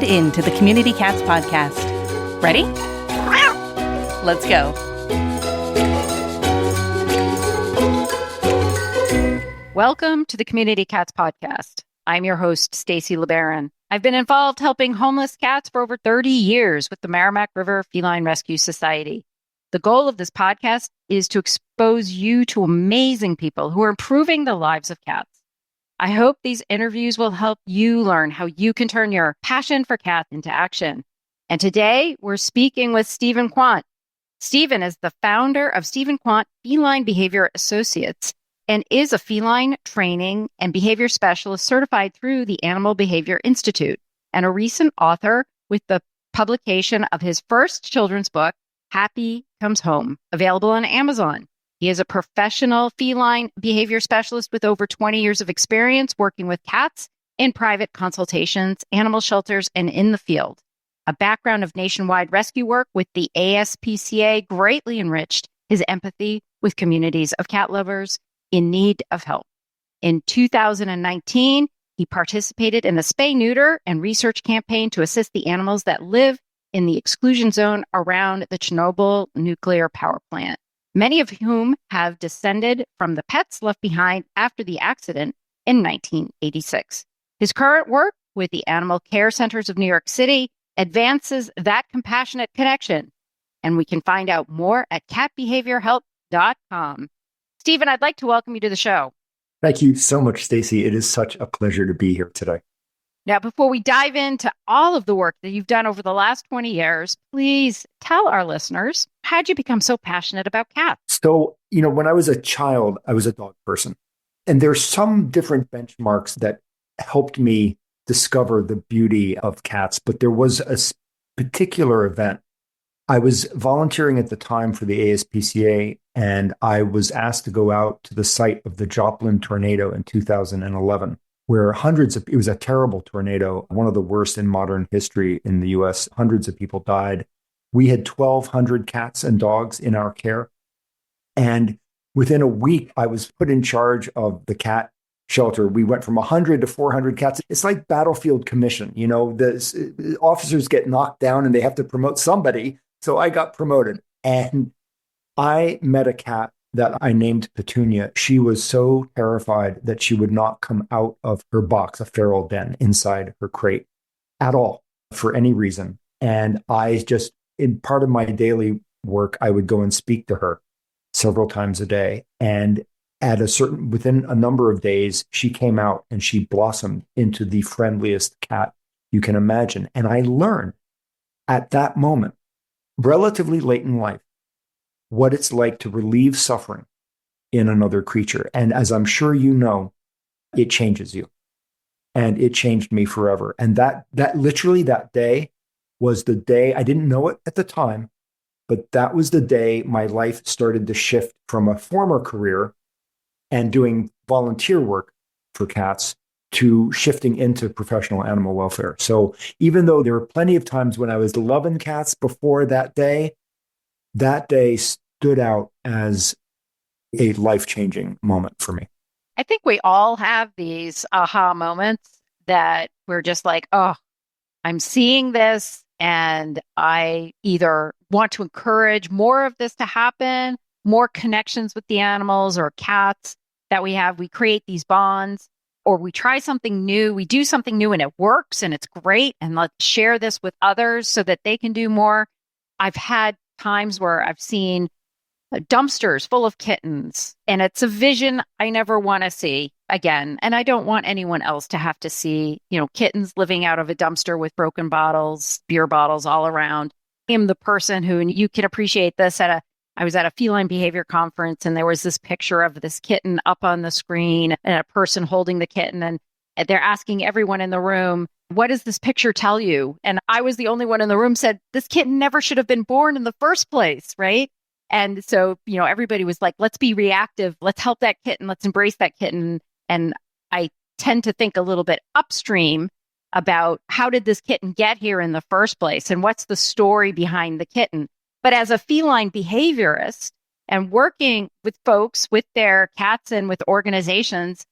tuned in to the Community Cats podcast. Ready? Let's go. Welcome to the Community Cats podcast. I'm your host, Stacy LeBaron. I've been involved helping homeless cats for over 30 years with the Merrimack River Feline Rescue Society. The goal of this podcast is to expose you to amazing people who are improving the lives of cats. I hope these interviews will help you learn how you can turn your passion for cats into action. And today we're speaking with Stephen Quandt. Stephen is the founder of Stephen Quandt Feline Behavior Associates and is a feline training and behavior specialist certified through the Animal Behavior Institute and a recent author with the publication of his first children's book, Happy Comes Home, available on Amazon. He is a professional feline behavior specialist with over 20 years of experience working with cats in private consultations, animal shelters, and in the field. A background of nationwide rescue work with the ASPCA greatly enriched his empathy with communities of cat lovers in need of help. In 2019, he participated in the spay-neuter and research campaign to assist the animals that live in the exclusion zone around the Chernobyl nuclear power plant, many of whom have descended from the pets left behind after the accident in 1986. His current work with the Animal Care Centers of New York City advances that compassionate connection, and we can find out more at catbehaviorhelp.com. Stephen, I'd like to welcome you to the show. Thank you so much, Stacy. It is such a pleasure to be here today. Now, before we dive into all of the work that you've done over the last 20 years, please tell our listeners, how'd you become so passionate about cats? So, when I was a child, I was a dog person. And there's some different benchmarks that helped me discover the beauty of cats. But there was a particular event. I was volunteering at the time for the ASPCA, and I was asked to go out to the site of the Joplin tornado in 2011. Where it was a terrible tornado, one of the worst in modern history in the US. Hundreds of people died. We had 1,200 cats and dogs in our care. And within a week, I was put in charge of the cat shelter. We went from 100 to 400 cats. It's like battlefield commission. The officers get knocked down and they have to promote somebody. So I got promoted. And I met a cat that I named Petunia. She was so terrified that she would not come out of her box, a feral den inside her crate at all for any reason. And in part of my daily work, I would go and speak to her several times a day. And within a number of days, she came out and she blossomed into the friendliest cat you can imagine. And I learned at that moment, relatively late in life, what it's like to relieve suffering in another creature. And as I'm sure you know, it changes you. And it changed me forever. And that literally that day was the day, I didn't know it at the time, but that was the day my life started to shift from a former career and doing volunteer work for cats to shifting into professional animal welfare. So even though there were plenty of times when I was loving cats before that day stood out as a life-changing moment for me. I think we all have these aha moments that we're just like, oh, I'm seeing this and I either want to encourage more of this to happen, more connections with the animals or cats that we have. We create these bonds, or we try something new, we do something new and it works and it's great. And let's share this with others so that they can do more. I've had times where I've seen dumpsters full of kittens, and it's a vision I never want to see again. And I don't want anyone else to have to see, kittens living out of a dumpster with broken bottles, beer bottles all around. I am the person who, and you can appreciate this, I was at a feline behavior conference and there was this picture of this kitten up on the screen and a person holding the kitten, and they're asking everyone in the room, what does this picture tell you? And I was the only one in the room said, this kitten never should have been born in the first place, right? And so, everybody was like, let's be reactive. Let's help that kitten. Let's embrace that kitten. And I tend to think a little bit upstream about how did this kitten get here in the first place? And what's the story behind the kitten? But as a feline behaviorist and working with folks with their cats and with organizations,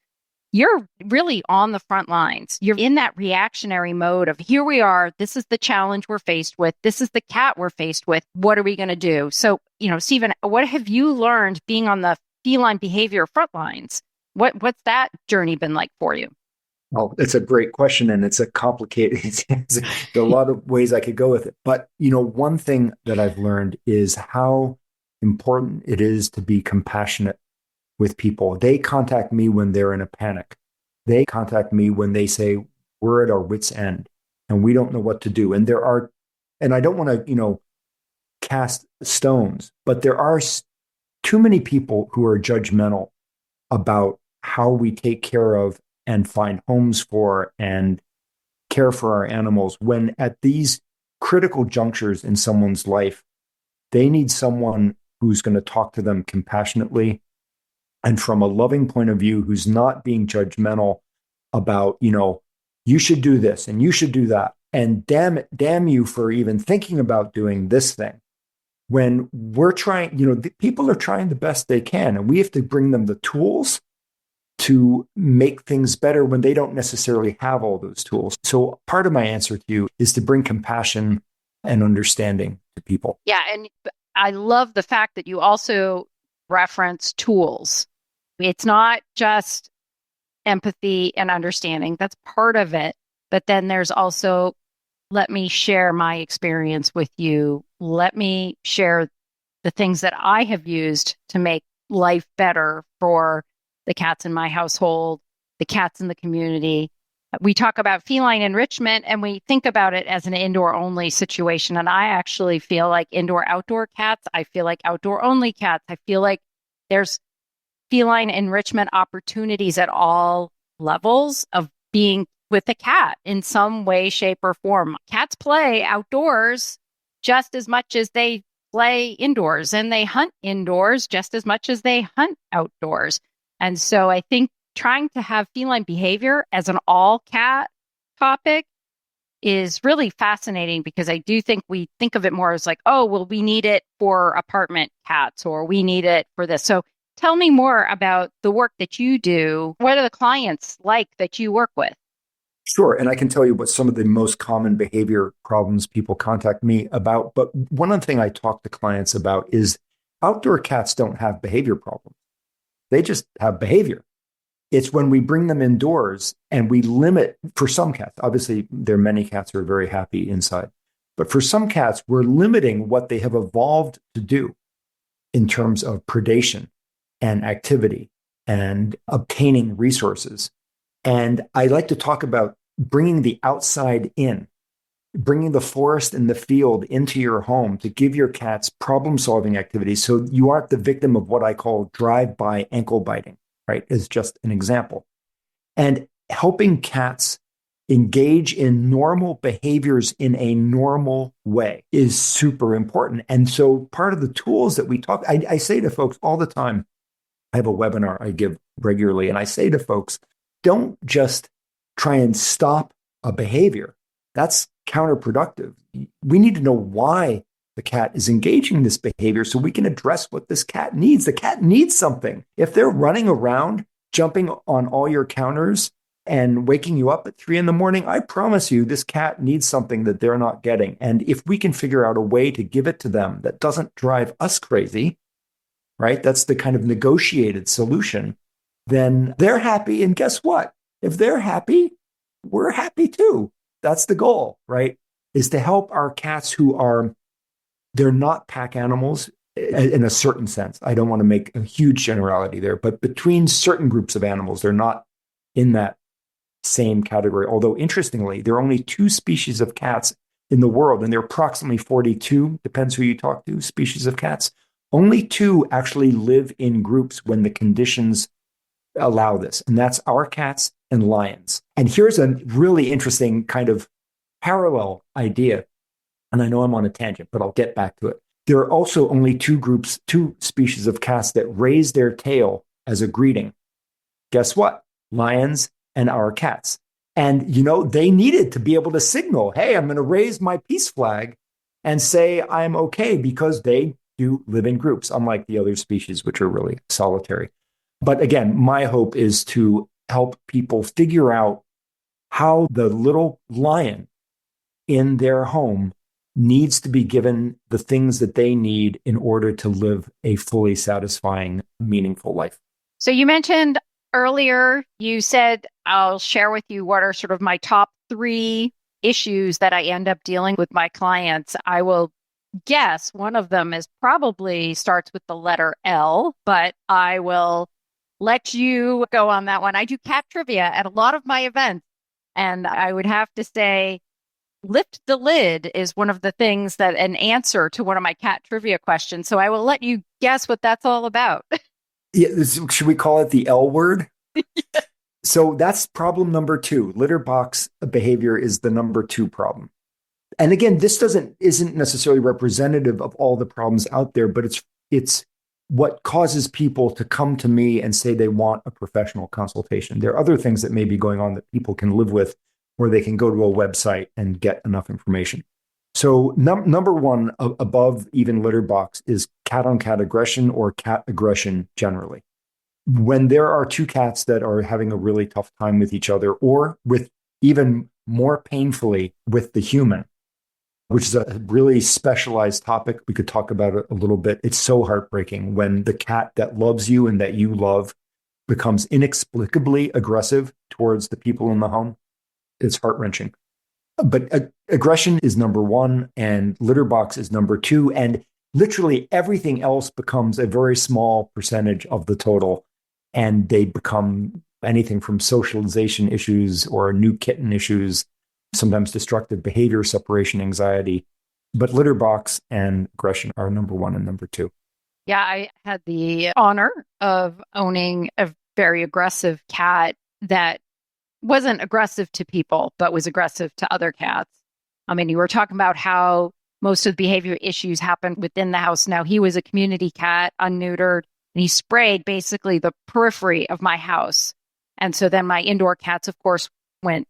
you're really on the front lines. You're in that reactionary mode of here we are. This is the challenge we're faced with. This is the cat we're faced with. What are we going to do? So, Stephen, what have you learned being on the feline behavior front lines? What's that journey been like for you? Well, it's a great question, and it's a complicated, there's a lot of ways I could go with it. But, one thing that I've learned is how important it is to be compassionate with people. They contact me when they're in a panic. They contact me when they say, we're at our wits' end and we don't know what to do. And I don't want to, cast stones, but there are too many people who are judgmental about how we take care of and find homes for and care for our animals, when at these critical junctures in someone's life, they need someone who's going to talk to them compassionately and from a loving point of view, who's not being judgmental about, you should do this and you should do that. And damn you for even thinking about doing this thing. When we're trying, people are trying the best they can, and we have to bring them the tools to make things better when they don't necessarily have all those tools. So part of my answer to you is to bring compassion and understanding to people. Yeah. And I love the fact that you also reference tools. It's not just empathy and understanding. That's part of it. But then there's also, let me share my experience with you. Let me share the things that I have used to make life better for the cats in my household, the cats in the community. We talk about feline enrichment and we think about it as an indoor only situation. And I actually feel like indoor outdoor cats. I feel like outdoor only cats. I feel like there's feline enrichment opportunities at all levels of being with a cat in some way, shape, or form. Cats play outdoors just as much as they play indoors, and they hunt indoors just as much as they hunt outdoors. And so I think trying to have feline behavior as an all cat topic is really fascinating, because I do think we think of it more as like, oh, well, we need it for apartment cats or we need it for this. So tell me more about the work that you do. What are the clients like that you work with? Sure. And I can tell you what some of the most common behavior problems people contact me about. But one other thing I talk to clients about is outdoor cats don't have behavior problems. They just have behavior. It's when we bring them indoors and we limit, for some cats, obviously there are many cats who are very happy inside, but for some cats, we're limiting what they have evolved to do in terms of predation and activity and obtaining resources. And I like to talk about bringing the outside in, bringing the forest and the field into your home to give your cats problem-solving activities so you aren't the victim of what I call drive-by ankle biting, right, is just an example. And helping cats engage in normal behaviors in a normal way is super important. And so part of the tools that we talk, I say to folks all the time, I have a webinar I give regularly, and I say to folks, don't just try and stop a behavior. That's counterproductive. We need to know why the cat is engaging in this behavior so we can address what this cat needs. The cat needs something. If they're running around, jumping on all your counters and waking you up at 3 a.m, I promise you this cat needs something that they're not getting. And if we can figure out a way to give it to them that doesn't drive us crazy, right? That's the kind of negotiated solution. Then they're happy. And guess what? If they're happy, we're happy too. That's the goal, right? Is to help our cats they're not pack animals in a certain sense. I don't want to make a huge generality there, but between certain groups of animals, they're not in that same category. Although interestingly, there are only 2 species of cats in the world, and there are approximately 42, depends who you talk to, species of cats. Only 2 actually live in groups when the conditions allow this, and that's our cats and lions. And here's a really interesting kind of parallel idea. And I know I'm on a tangent, but I'll get back to it. There are also only 2 species of cats that raise their tail as a greeting. Guess what? Lions and our cats. And, they needed to be able to signal, hey, I'm going to raise my peace flag and say I'm okay, because they do live in groups, unlike the other species, which are really solitary. But again, my hope is to help people figure out how the little lion in their home needs to be given the things that they need in order to live a fully satisfying, meaningful life. So you mentioned earlier, you said, I'll share with you what are sort of my top 3 issues that I end up dealing with my clients. I will guess one of them is probably starts with the letter L, but I will let you go on that one. I do cat trivia at a lot of my events, and I would have to say lift the lid is one of the things that an answer to one of my cat trivia questions. So I will let you guess what that's all about. Yeah, should we call it the L word? Yeah. So that's problem number 2. Litter box behavior is the number 2 problem. And again, this isn't necessarily representative of all the problems out there, but it's what causes people to come to me and say they want a professional consultation. There are other things that may be going on that people can live with, or they can go to a website and get enough information. So number 1 above even litter box is cat-on-cat aggression or cat aggression generally. When there are 2 cats that are having a really tough time with each other, or with even more painfully with the human, which is a really specialized topic. We could talk about it a little bit. It's so heartbreaking when the cat that loves you and that you love becomes inexplicably aggressive towards the people in the home. It's heart-wrenching. But aggression is number 1 and litter box is number 2. And literally everything else becomes a very small percentage of the total. And they become anything from socialization issues or new kitten issues, sometimes destructive behavior, separation anxiety. But litter box and aggression are number 1 and number 2. Yeah, I had the honor of owning a very aggressive cat that wasn't aggressive to people, but was aggressive to other cats. I mean, you were talking about how most of the behavior issues happened within the house. Now, he was a community cat, unneutered, and he sprayed basically the periphery of my house. And so then my indoor cats, of course, went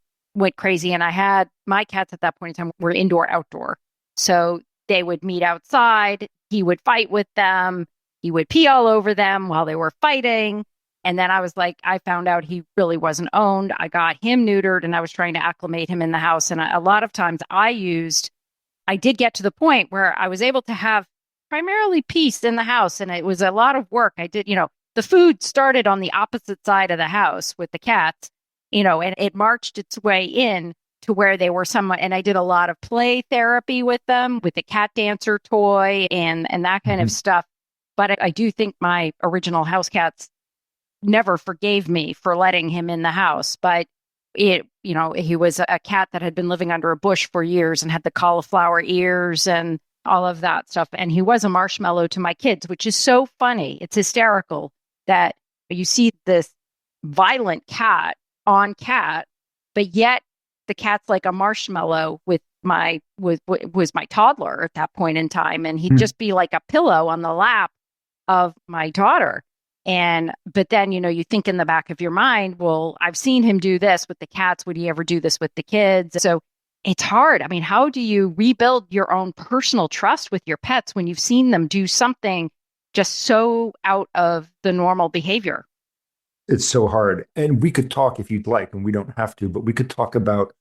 crazy. And I had my cats at that point in time were indoor, outdoor. So they would meet outside. He would fight with them. He would pee all over them while they were fighting. And then I was like, I found out he really wasn't owned. I got him neutered and I was trying to acclimate him in the house. And a lot of times I did get to the point where I was able to have primarily peace in the house. And it was a lot of work. I did, the food started on the opposite side of the house with the cats, and it marched its way in to where they were somewhat. And I did a lot of play therapy with them, with the cat dancer toy and that kind of stuff. But I do think my original house cats never forgave me for letting him in the house. But he was a cat that had been living under a bush for years and had the cauliflower ears and all of that stuff. And he was a marshmallow to my kids, which is so funny. It's hysterical that you see this violent cat on cat, but yet the cat's like a marshmallow was my toddler at that point in time. And he'd just be like a pillow on the lap of my daughter. But then, you think in the back of your mind, well, I've seen him do this with the cats. Would he ever do this with the kids? So it's hard. I mean, how do you rebuild your own personal trust with your pets when you've seen them do something just so out of the normal behavior? It's so hard. And we could talk if you'd like, and we don't have to, but we could talk about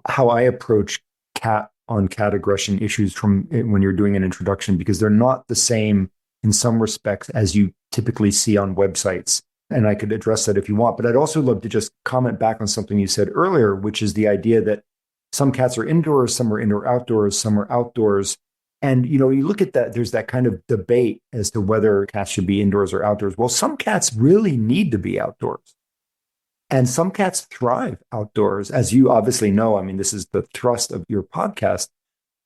how I approach cat on cat aggression issues from when you're doing an introduction, because they're not the same in some respects as you typically see on websites. And I could address that if you want. But I'd also love to just comment back on something you said earlier, which is the idea that some cats are indoors, some are indoor outdoors, some are outdoors. And, you look at that, there's that kind of debate as to whether cats should be indoors or outdoors. Well, some cats really need to be outdoors. And some cats thrive outdoors, as you obviously know. I mean, this is the thrust of your podcast.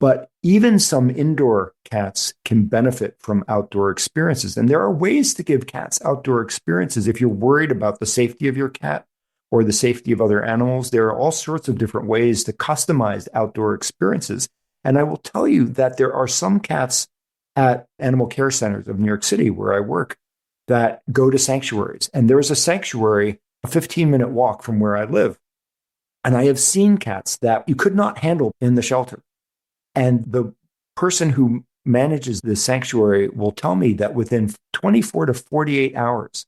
But even some indoor cats can benefit from outdoor experiences. And there are ways to give cats outdoor experiences. If you're worried about the safety of your cat or the safety of other animals, there are all sorts of different ways to customize outdoor experiences. And I will tell you that there are some cats at animal care centers of New York City, where I work, that go to sanctuaries. And there is a sanctuary a 15-minute walk from where I live. And I have seen cats that you could not handle in the shelter. And the person who manages the sanctuary will tell me that within 24 to 48 hours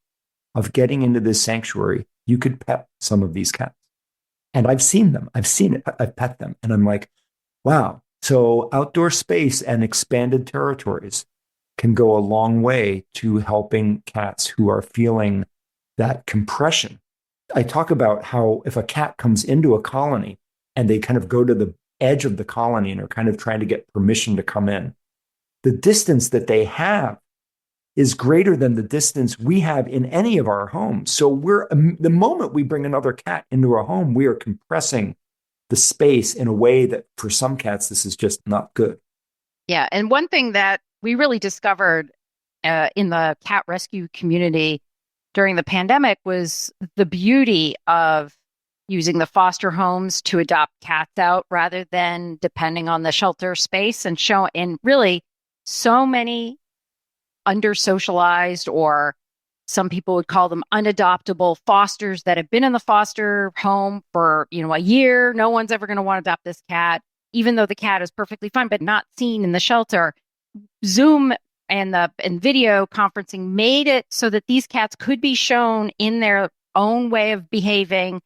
of getting into this sanctuary, you could pet some of these cats. And I've seen them. I've seen it. I've pet them. And I'm like, wow. So outdoor space and expanded territories can go a long way to helping cats who are feeling that compression. I talk about how if a cat comes into a colony and they kind of go to the edge of the colony and are kind of trying to get permission to come in, the distance that they have is greater than the distance we have in any of our homes. So the moment we bring another cat into our home, we are compressing the space in a way that for some cats, this is just not good. Yeah. And one thing that we really discovered in the cat rescue community during the pandemic was the beauty of using the foster homes to adopt cats out rather than depending on the shelter space, and really so many under-socialized, or some people would call them unadoptable fosters that have been in the foster home for, a year. No one's ever going to want to adopt this cat, even though the cat is perfectly fine, but not seen in the shelter. Zoom and video conferencing made it so that these cats could be shown in their own way of behaving,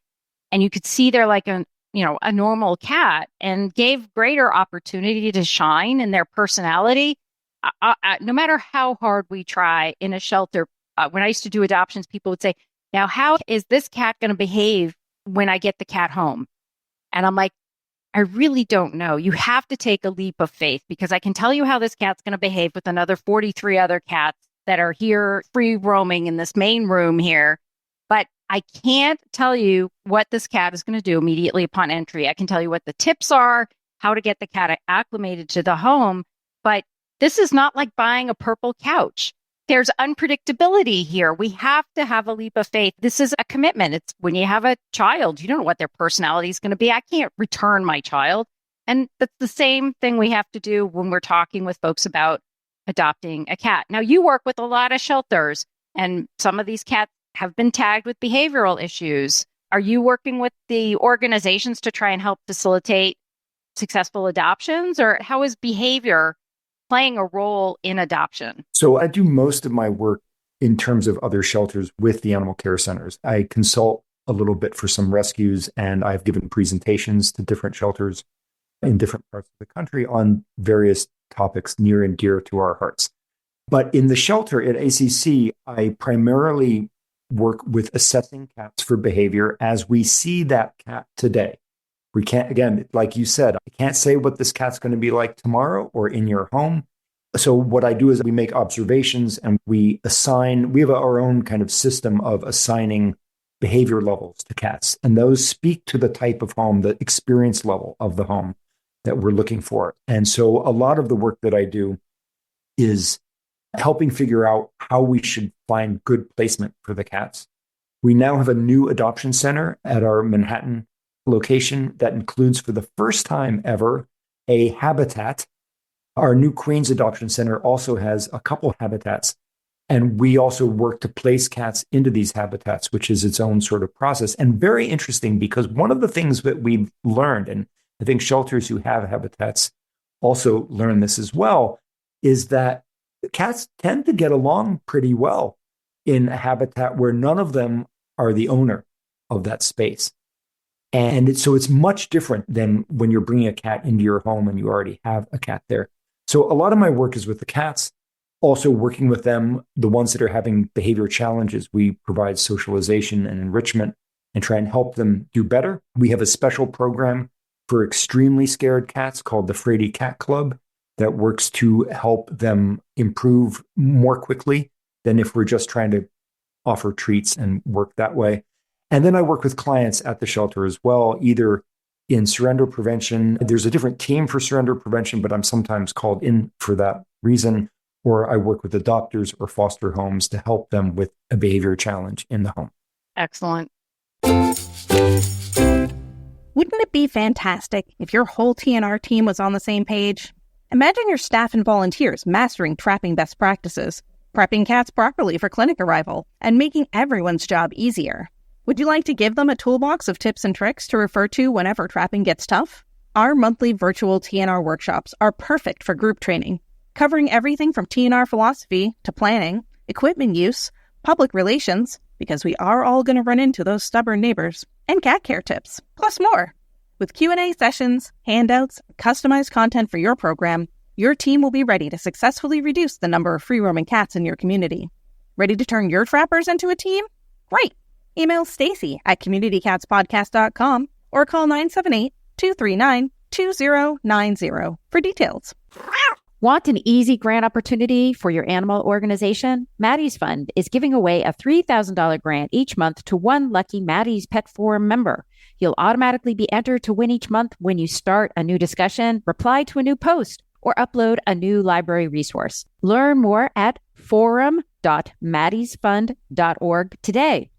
and you could see they're like a normal cat, and gave greater opportunity to shine in their personality. No matter how hard we try in a shelter, when I used to do adoptions, people would say, now, how is this cat going to behave when I get the cat home? And I'm like, I really don't know. You have to take a leap of faith, because I can tell you how this cat's going to behave with another 43 other cats that are here free roaming in this main room here. But I can't tell you what this cat is going to do immediately upon entry. I can tell you what the tips are, how to get the cat acclimated to the home. But this is not like buying a purple couch. There's unpredictability here. We have to have a leap of faith. This is a commitment. It's when you have a child, you don't know what their personality is going to be. I can't return my child. And that's the same thing we have to do when we're talking with folks about adopting a cat. Now, you work with a lot of shelters, and some of these cats have been tagged with behavioral issues. Are you working with the organizations to try and help facilitate successful adoptions, or how is behavior playing a role in adoption? So I do most of my work in terms of other shelters with the animal care centers. I consult a little bit for some rescues, and I've given presentations to different shelters in different parts of the country on various topics near and dear to our hearts. But in the shelter at ACC, I primarily work with assessing cats for behavior as we see that cat today. We can't, again, like you said, I can't say what this cat's going to be like tomorrow or in your home. So what I do is we make observations, and we have our own kind of system of assigning behavior levels to cats. And those speak to the type of home, the experience level of the home that we're looking for. And so a lot of the work that I do is helping figure out how we should find good placement for the cats. We now have a new adoption center at our Manhattan location that includes, for the first time ever, a habitat. Our new Queens Adoption Center also has a couple habitats, and we also work to place cats into these habitats, which is its own sort of process. And very interesting, because one of the things that we've learned, and I think shelters who have habitats also learn this as well, is that cats tend to get along pretty well in a habitat where none of them are the owner of that space. And so it's much different than when you're bringing a cat into your home and you already have a cat there. So a lot of my work is with the cats, also working with them, the ones that are having behavior challenges. We provide socialization and enrichment and try and help them do better. We have a special program for extremely scared cats called the Frady Cat Club that works to help them improve more quickly than if we're just trying to offer treats and work that way. And then I work with clients at the shelter as well, either in surrender prevention. There's a different team for surrender prevention, but I'm sometimes called in for that reason. Or I work with adopters or foster homes to help them with a behavior challenge in the home. Excellent. Wouldn't it be fantastic if your whole TNR team was on the same page? Imagine your staff and volunteers mastering trapping best practices, prepping cats properly for clinic arrival, and making everyone's job easier. Would you like to give them a toolbox of tips and tricks to refer to whenever trapping gets tough? Our monthly virtual TNR workshops are perfect for group training, covering everything from TNR philosophy to planning, equipment use, public relations, because we are all going to run into those stubborn neighbors, and cat care tips, plus more. With Q&A sessions, handouts, customized content for your program, your team will be ready to successfully reduce the number of free-roaming cats in your community. Ready to turn your trappers into a team? Great! Email Stacy at communitycatspodcast.com or call 978-239-2090 for details. Want an easy grant opportunity for your animal organization? Maddie's Fund is giving away a $3,000 grant each month to one lucky Maddie's Pet Forum member. You'll automatically be entered to win each month when you start a new discussion, reply to a new post, or upload a new library resource. Learn more at forum.maddiesfund.org today.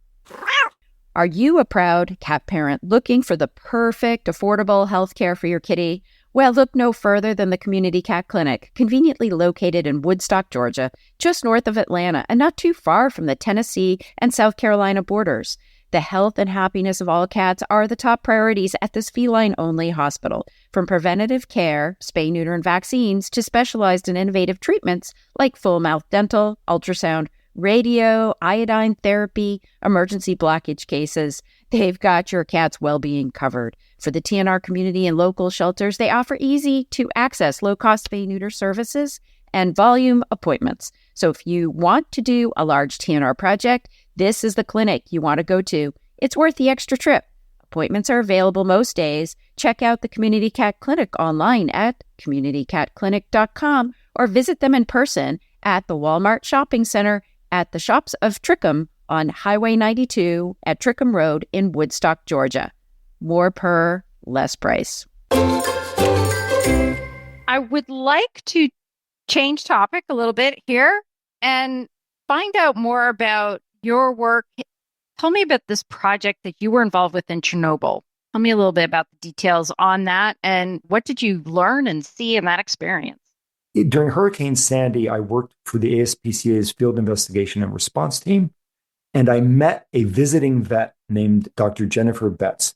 Are you a proud cat parent looking for the perfect, affordable health care for your kitty? Well, look no further than the Community Cat Clinic, conveniently located in Woodstock, Georgia, just north of Atlanta and not too far from the Tennessee and South Carolina borders. The health and happiness of all cats are the top priorities at this feline-only hospital. From preventative care, spay, neuter, and vaccines, to specialized and innovative treatments like full-mouth dental, ultrasound, radio, iodine therapy, emergency blockage cases, they've got your cat's well-being covered. For the TNR community and local shelters, they offer easy-to-access low-cost spay-neuter services and volume appointments. So if you want to do a large TNR project, this is the clinic you want to go to. It's worth the extra trip. Appointments are available most days. Check out the Community Cat Clinic online at communitycatclinic.com or visit them in person at the Walmart Shopping Center at the Shops of Trickham on Highway 92 at Trickham Road in Woodstock, Georgia. More per, less price. I would like to change topic a little bit here and find out more about your work. Tell me about this project that you were involved with in Chernobyl. Tell me a little bit about the details on that and what did you learn and see in that experience? During Hurricane Sandy, I worked for the ASPCA's Field Investigation and Response Team, and I met a visiting vet named Dr. Jennifer Betts.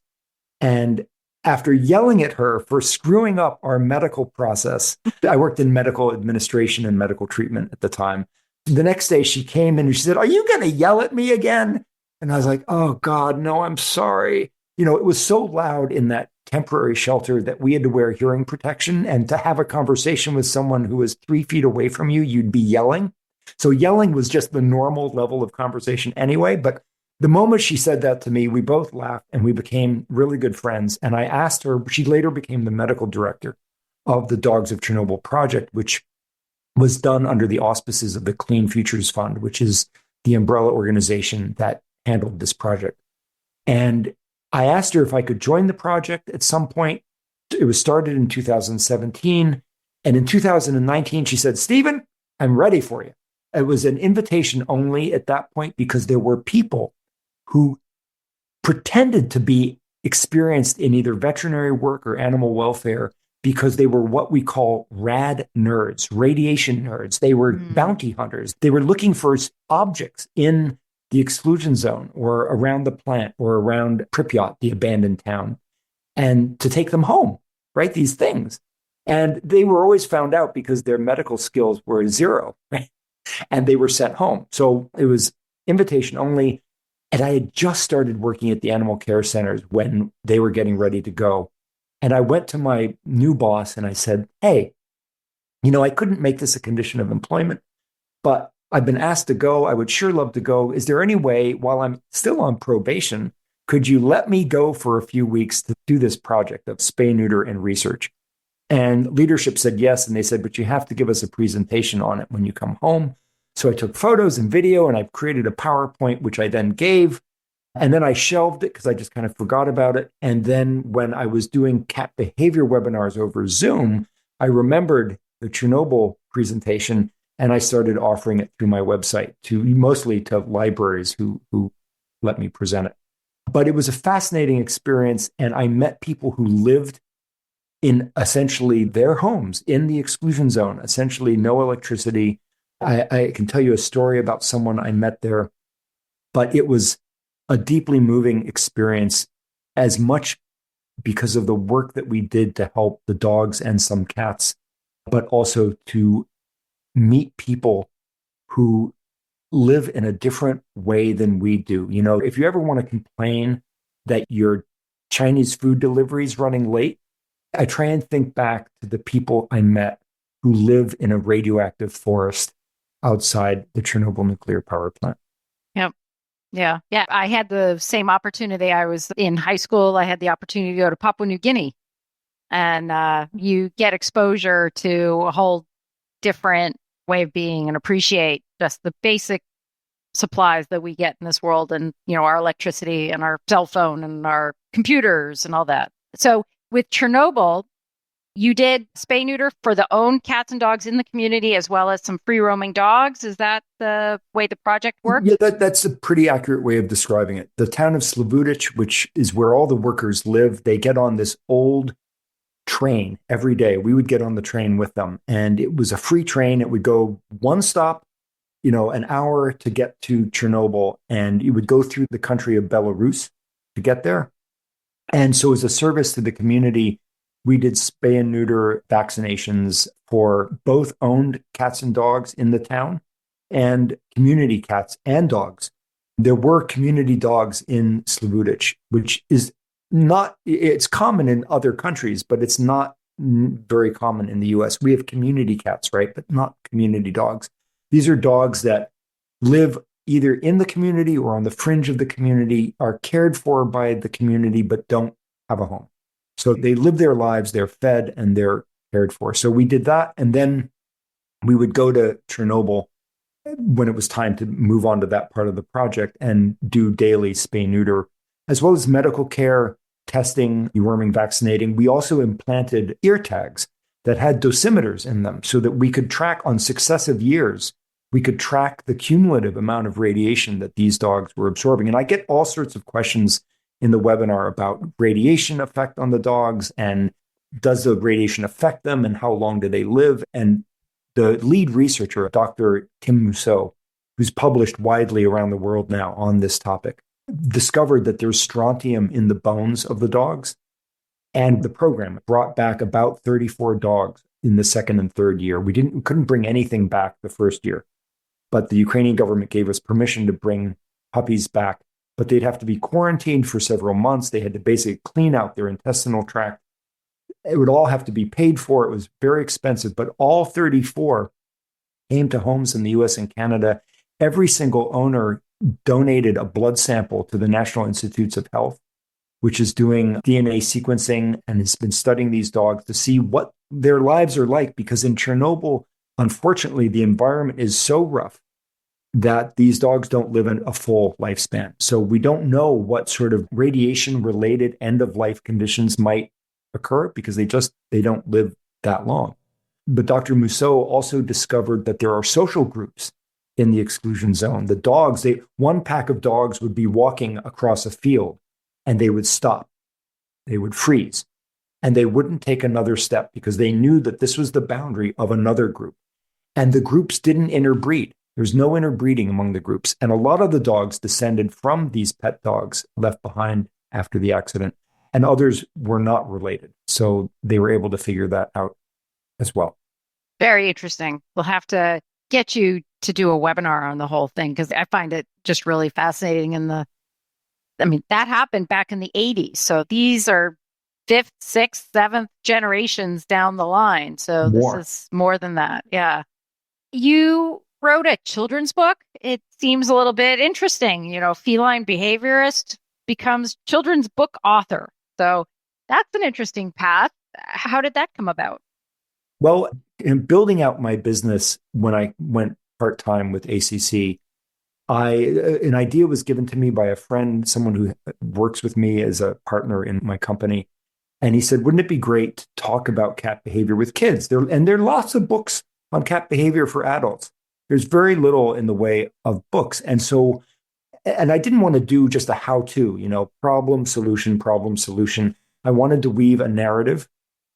And after yelling at her for screwing up our medical process, I worked in medical administration and medical treatment at the time. The next day she came in and she said, "Are you going to yell at me again?" And I was like, "Oh God, no, I'm sorry." You know, it was so loud in that temporary shelter that we had to wear hearing protection. And to have a conversation with someone who was 3 feet away from you, you'd be yelling. So yelling was just the normal level of conversation anyway. But the moment she said that to me, we both laughed and we became really good friends. And I asked her, she later became the medical director of the Dogs of Chernobyl project, which was done under the auspices of the Clean Futures Fund, which is the umbrella organization that handled this project. And I asked her if I could join the project at some point. It was started in 2017. And in 2019, she said, "Stephen, I'm ready for you." It was an invitation only at that point because there were people who pretended to be experienced in either veterinary work or animal welfare because they were what we call rad nerds, radiation nerds. They were bounty hunters. They were looking for objects in the exclusion zone or around the plant or around Pripyat, the abandoned town, and to take them home, right? These things. And they were always found out because their medical skills were zero, right? And they were sent home. So it was invitation only. And I had just started working at the animal care centers when they were getting ready to go. And I went to my new boss and I said, "Hey, I couldn't make this a condition of employment, but I've been asked to go. I would sure love to go. Is there any way, while I'm still on probation, could you let me go for a few weeks to do this project of spay, neuter, and research?" And leadership said yes. And they said, "But you have to give us a presentation on it when you come home." So I took photos and video and I created a PowerPoint, which I then gave. And then I shelved it because I just kind of forgot about it. And then when I was doing cat behavior webinars over Zoom, I remembered the Chernobyl presentation and I started offering it through my website mostly to libraries who let me present it. But it was a fascinating experience. And I met people who lived in essentially their homes in the exclusion zone, essentially no electricity. I can tell you a story about someone I met there, but it was a deeply moving experience, as much because of the work that we did to help the dogs and some cats, but also to meet people who live in a different way than we do. You know, if you ever want to complain that your Chinese food delivery is running late, I try and think back to the people I met who live in a radioactive forest outside the Chernobyl nuclear power plant. Yep. Yeah. Yeah. I had the same opportunity. I was in high school. I had the opportunity to go to Papua New Guinea, and you get exposure to a whole different way of being and appreciate just the basic supplies that we get in this world, and, our electricity and our cell phone and our computers and all that. So with Chernobyl, you did spay neuter for the own cats and dogs in the community, as well as some free roaming dogs. Is that the way the project worked? Yeah, that's a pretty accurate way of describing it. The town of Slavutic, which is where all the workers live, they get on this old train every day. We would get on the train with them, and it was a free train. It would go one stop, an hour to get to Chernobyl, and you would go through the country of Belarus to get there. And so as a service to the community, we did spay and neuter vaccinations for both owned cats and dogs in the town and community cats and dogs. There were community dogs in Slavutic, which is it's common in other countries, but it's not very common in the US. We have community cats, right? But not community dogs. These are dogs that live either in the community or on the fringe of the community, are cared for by the community, but don't have a home. So they live their lives, they're fed, and they're cared for. So we did that. And then we would go to Chernobyl when it was time to move on to that part of the project and do daily spay neuter, as well as medical care, testing, deworming, vaccinating. We also implanted ear tags that had dosimeters in them so that we could track on successive years. We could track the cumulative amount of radiation that these dogs were absorbing. And I get all sorts of questions in the webinar about radiation effect on the dogs, and does the radiation affect them, and how long do they live? And the lead researcher, Dr. Tim Mousseau, who's published widely around the world now on this topic, discovered that there's strontium in the bones of the dogs. And the program brought back about 34 dogs in the second and third year. We couldn't bring anything back the first year, but the Ukrainian government gave us permission to bring puppies back, but they'd have to be quarantined for several months. They had to basically clean out their intestinal tract. It would all have to be paid for. It was very expensive, but all 34 came to homes in the US and Canada. Every single owner donated a blood sample to the National Institutes of Health, which is doing DNA sequencing and has been studying these dogs to see what their lives are like. Because in Chernobyl, unfortunately, the environment is so rough that these dogs don't live in a full lifespan. So we don't know what sort of radiation-related end-of-life conditions might occur because they don't live that long. But Dr. Mousseau also discovered that there are social groups in the exclusion zone. The dogs, one pack of dogs would be walking across a field and they would stop. They would freeze and they wouldn't take another step because they knew that this was the boundary of another group. And the groups didn't interbreed. There's no interbreeding among the groups. And a lot of the dogs descended from these pet dogs left behind after the accident, and others were not related. So they were able to figure that out as well. Very interesting. We'll have to get you to do a webinar on the whole thing, because I find it just really fascinating. That happened back in the 80s. So these are 5th, 6th, 7th generations down the line. So this is more than that. Yeah. You wrote a children's book. It seems a little bit interesting. Feline behaviorist becomes children's book author. So that's an interesting path. How did that come about? Well, in building out my business, when I went part-time with ACC, an idea was given to me by a friend, someone who works with me as a partner in my company. And he said, wouldn't it be great to talk about cat behavior with kids? There are lots of books on cat behavior for adults. There's very little in the way of books. And I didn't want to do just a how-to, problem, solution. I wanted to weave a narrative,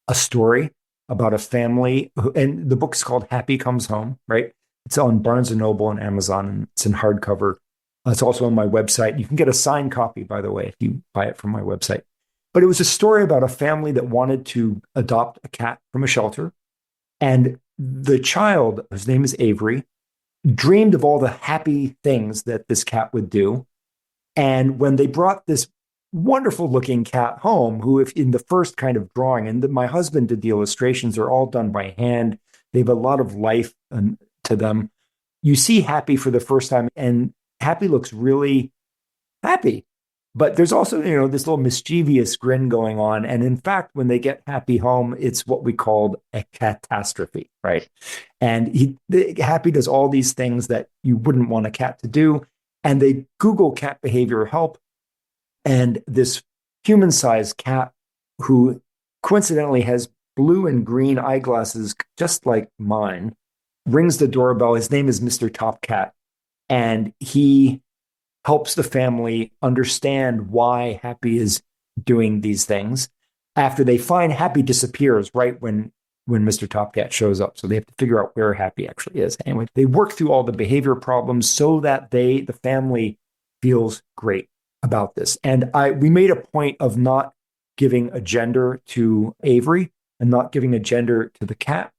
a story about a family. And the book's called Happy Comes Home, right? It's on Barnes & Noble and Amazon, and it's in hardcover. It's also on my website. You can get a signed copy, by the way, if you buy it from my website. But it was a story about a family that wanted to adopt a cat from a shelter. And the child, his name is Avery, dreamed of all the happy things that this cat would do. And when they brought this wonderful looking cat home, who, if in the first kind of drawing, and my husband did the illustrations, are all done by hand. They have a lot of life to them. You see Happy for the first time, and Happy looks really happy. But there's also, this little mischievous grin going on. And in fact, when they get Happy home, it's what we called a catastrophe, right? And Happy does all these things that you wouldn't want a cat to do. And they Google cat behavior help. And this human-sized cat, who coincidentally has blue and green eyeglasses just like mine, rings the doorbell. His name is Mr. Top Cat. And he helps the family understand why Happy is doing these things. After they find Happy disappears right when Mr. Top Cat shows up. So they have to figure out where Happy actually is. Anyway, they work through all the behavior problems so that the family feels great about this. And we made a point of not giving a gender to Avery and not giving a gender to the cat.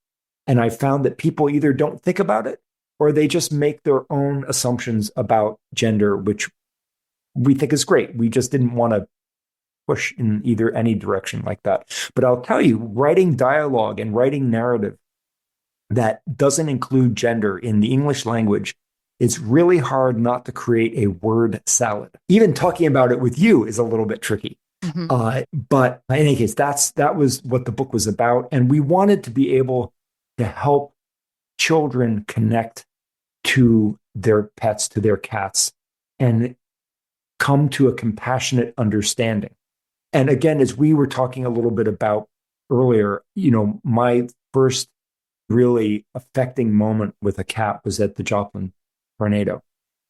And I found that people either don't think about it or they just make their own assumptions about gender, which we think is great. We just didn't want to push in any direction like that. But I'll tell you, writing dialogue and writing narrative that doesn't include gender in the English language, it's really hard not to create a word salad. Even talking about it with you is a little bit tricky. Mm-hmm. But in any case, that was what the book was about. And we wanted to be able to help children connect to their pets, to their cats, and come to a compassionate understanding. And again, as we were talking a little bit about earlier, my first really affecting moment with a cat was at the Joplin tornado.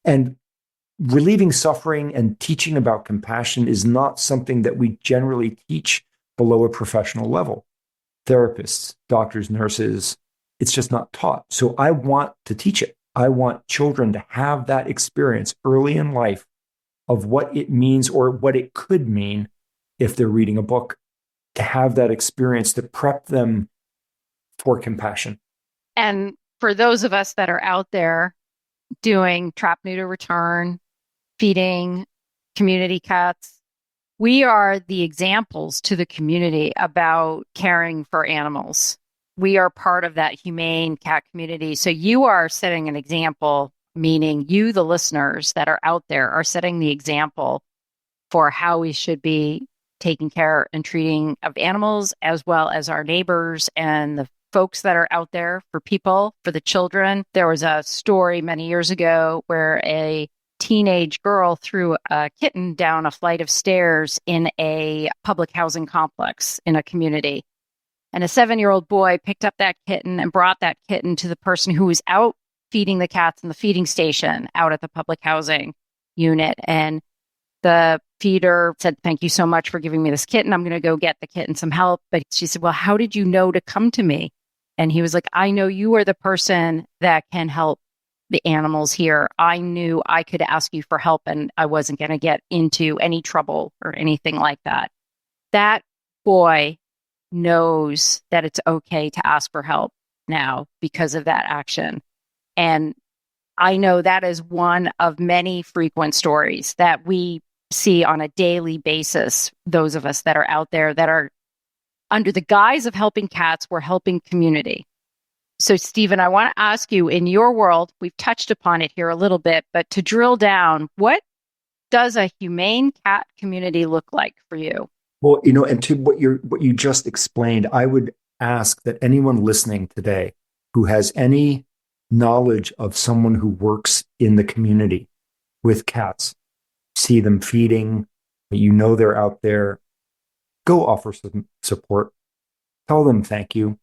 And relieving suffering and teaching about compassion is not something that we generally teach below a professional level. Therapists, doctors, nurses, it's just not taught. So I want to teach it. I want children to have that experience early in life of what it means or what it could mean if they're reading a book, to have that experience to prep them for compassion. And for those of us that are out there doing trap, neuter, return, feeding community cats, we are the examples to the community about caring for animals. We are part of that humane cat community. So you are setting an example, meaning you, the listeners that are out there, are setting the example for how we should be taking care and treating of animals, as well as our neighbors and the folks that are out there for people, for the children. There was a story many years ago where a teenage girl threw a kitten down a flight of stairs in a public housing complex in a community. And a 7-year-old boy picked up that kitten and brought that kitten to the person who was out feeding the cats in the feeding station out at the public housing unit. And the feeder said, "Thank you so much for giving me this kitten. I'm going to go get the kitten some help." But she said, "Well, how did you know to come to me?" And he was like, "I know you are the person that can help the animals here. I knew I could ask you for help and I wasn't going to get into any trouble or anything like that." That boy knows that it's okay to ask for help now because of that action. And I know that is one of many frequent stories that we see on a daily basis. Those of us that are out there that are under the guise of helping cats, we're helping community. So, Stephen, I want to ask you, in your world, we've touched upon it here a little bit, but to drill down, what does a humane cat community look like for you? Well, and to what you just explained, I would ask that anyone listening today who has any knowledge of someone who works in the community with cats, see them feeding, they're out there, go offer some support, tell them thank you,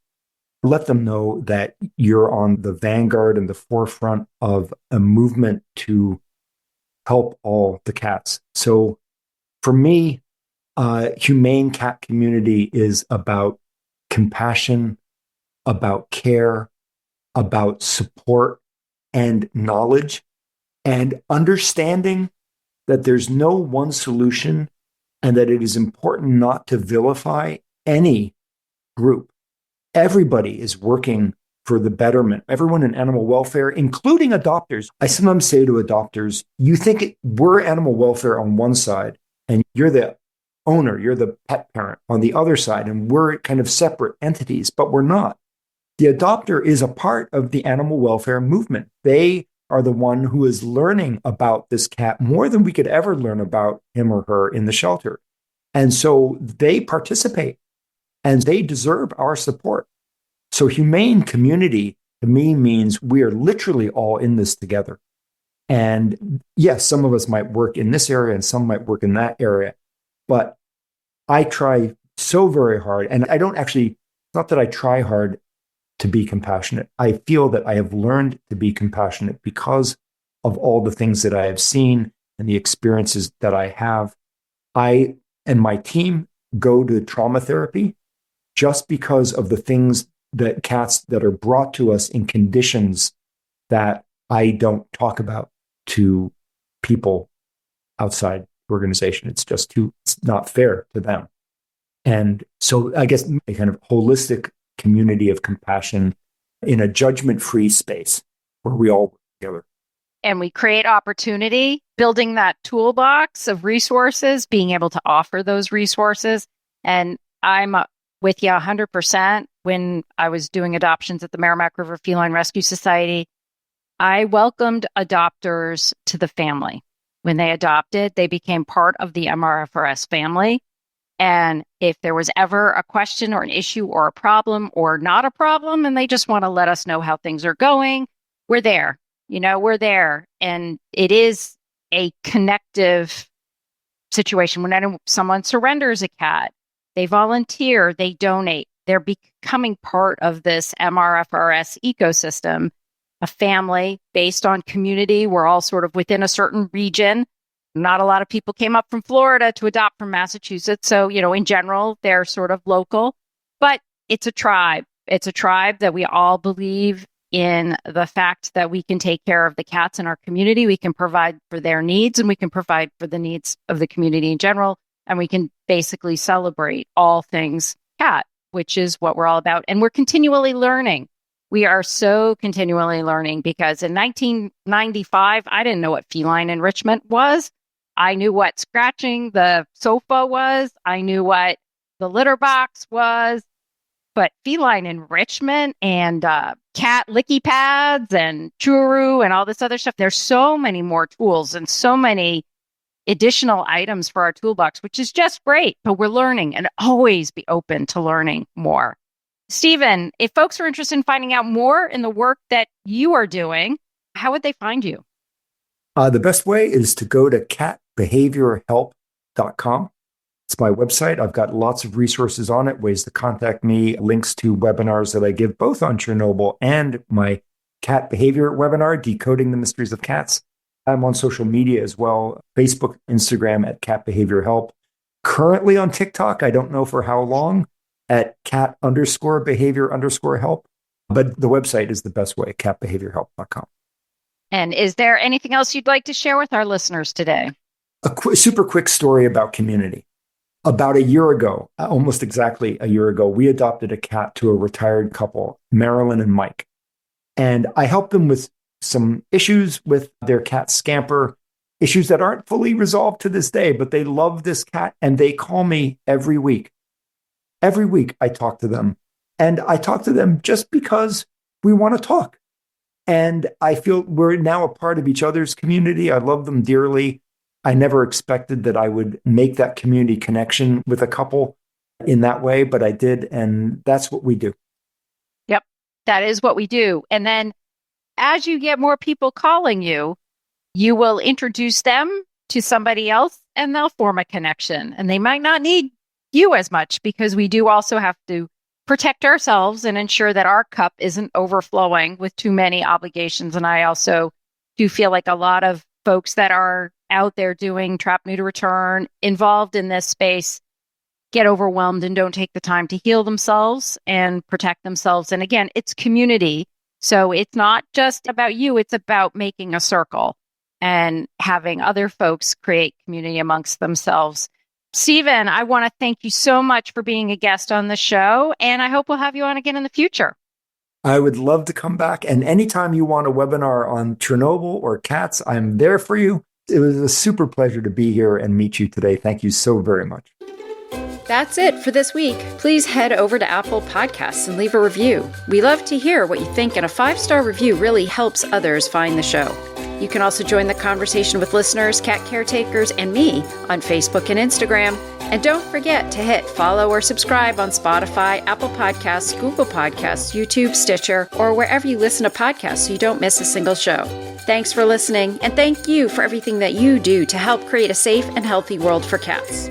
let them know that you're on the vanguard and the forefront of a movement to help all the cats. So for me, humane cat community is about compassion, about care, about support and knowledge, and understanding that there's no one solution and that it is important not to vilify any group. Everybody is working for the betterment. Everyone in animal welfare, including adopters. I sometimes say to adopters, you think we're animal welfare on one side, and you're the owner, you're the pet parent on the other side, and we're kind of separate entities, but we're not. The adopter is a part of the animal welfare movement. They are the one who is learning about this cat more than we could ever learn about him or her in the shelter. And so they participate and they deserve our support. So humane community to me means we are literally all in this together. And yes, some of us might work in this area and some might work in that area, but I try so very hard. And I don't actually, it's not that I try hard to be compassionate. I feel that I have learned to be compassionate because of all the things that I have seen and the experiences that I have. I and my team go to trauma therapy just because of the things that cats that are brought to us in conditions that I don't talk about to people outside the organization. It's just it's not fair to them. And so I guess a kind of holistic community of compassion in a judgment-free space where we all work together. And we create opportunity, building that toolbox of resources, being able to offer those resources. And I'm with you 100%. When I was doing adoptions at the Merrimack River Feline Rescue Society, I welcomed adopters to the family. When they adopted, they became part of the MRFRS family. And if there was ever a question or an issue or a problem or not a problem, and they just want to let us know how things are going, we're there. We're there. And it is a connective situation. When someone surrenders a cat, they volunteer, they donate, they're becoming part of this MRFRS ecosystem, a family based on community. We're all sort of within a certain region. Not a lot of people came up from Florida to adopt from Massachusetts. So, in general, they're sort of local, but it's a tribe. It's a tribe that we all believe in the fact that we can take care of the cats in our community. We can provide for their needs and we can provide for the needs of the community in general. And we can basically celebrate all things cat, which is what we're all about. And we're continually learning. We are so continually learning because in 1995, I didn't know what feline enrichment was. I knew what scratching the sofa was. I knew what the litter box was. But feline enrichment and cat licky pads and churu and all this other stuff, there's so many more tools and so many additional items for our toolbox, which is just great. But we're learning and always be open to learning more. Stephen, if folks are interested in finding out more in the work that you are doing, how would they find you? The best way is to go to catbehaviorhelp.com. It's my website. I've got lots of resources on it, ways to contact me, links to webinars that I give both on Chernobyl and my cat behavior webinar, Decoding the Mysteries of Cats. I'm on social media as well, Facebook, Instagram at Cat Behavior Help. Currently on TikTok, I don't know for how long, at cat_behavior_help. But the website is the best way, catbehaviorhelp.com. And is there anything else you'd like to share with our listeners today? A super quick story about community. About a year ago, almost exactly a year ago, we adopted a cat to a retired couple, Marilyn and Mike. And I helped them with some issues with their cat Scamper, issues that aren't fully resolved to this day, but they love this cat and they call me every week. Every week I talk to them. And I talk to them just because we want to talk. And I feel we're now a part of each other's community. I love them dearly. I never expected that I would make that community connection with a couple in that way, but I did. And that's what we do. Yep, that is what we do. And then as you get more people calling you, you will introduce them to somebody else and they'll form a connection. And they might not need you as much because we do also have to protect ourselves and ensure that our cup isn't overflowing with too many obligations. And I also do feel like a lot of folks that are out there doing trap, neuter, return, involved in this space, get overwhelmed and don't take the time to heal themselves and protect themselves. And again, it's community. So it's not just about you, it's about making a circle and having other folks create community amongst themselves. Stephen, I want to thank you so much for being a guest on the show, and I hope we'll have you on again in the future. I would love to come back. And anytime you want a webinar on Chernobyl or cats, I'm there for you. It was a super pleasure to be here and meet you today. Thank you so very much. That's it for this week. Please head over to Apple Podcasts and leave a review. We love to hear what you think, and a 5-star review really helps others find the show. You can also join the conversation with listeners, cat caretakers, and me on Facebook and Instagram. And don't forget to hit follow or subscribe on Spotify, Apple Podcasts, Google Podcasts, YouTube, Stitcher, or wherever you listen to podcasts so you don't miss a single show. Thanks for listening, and thank you for everything that you do to help create a safe and healthy world for cats.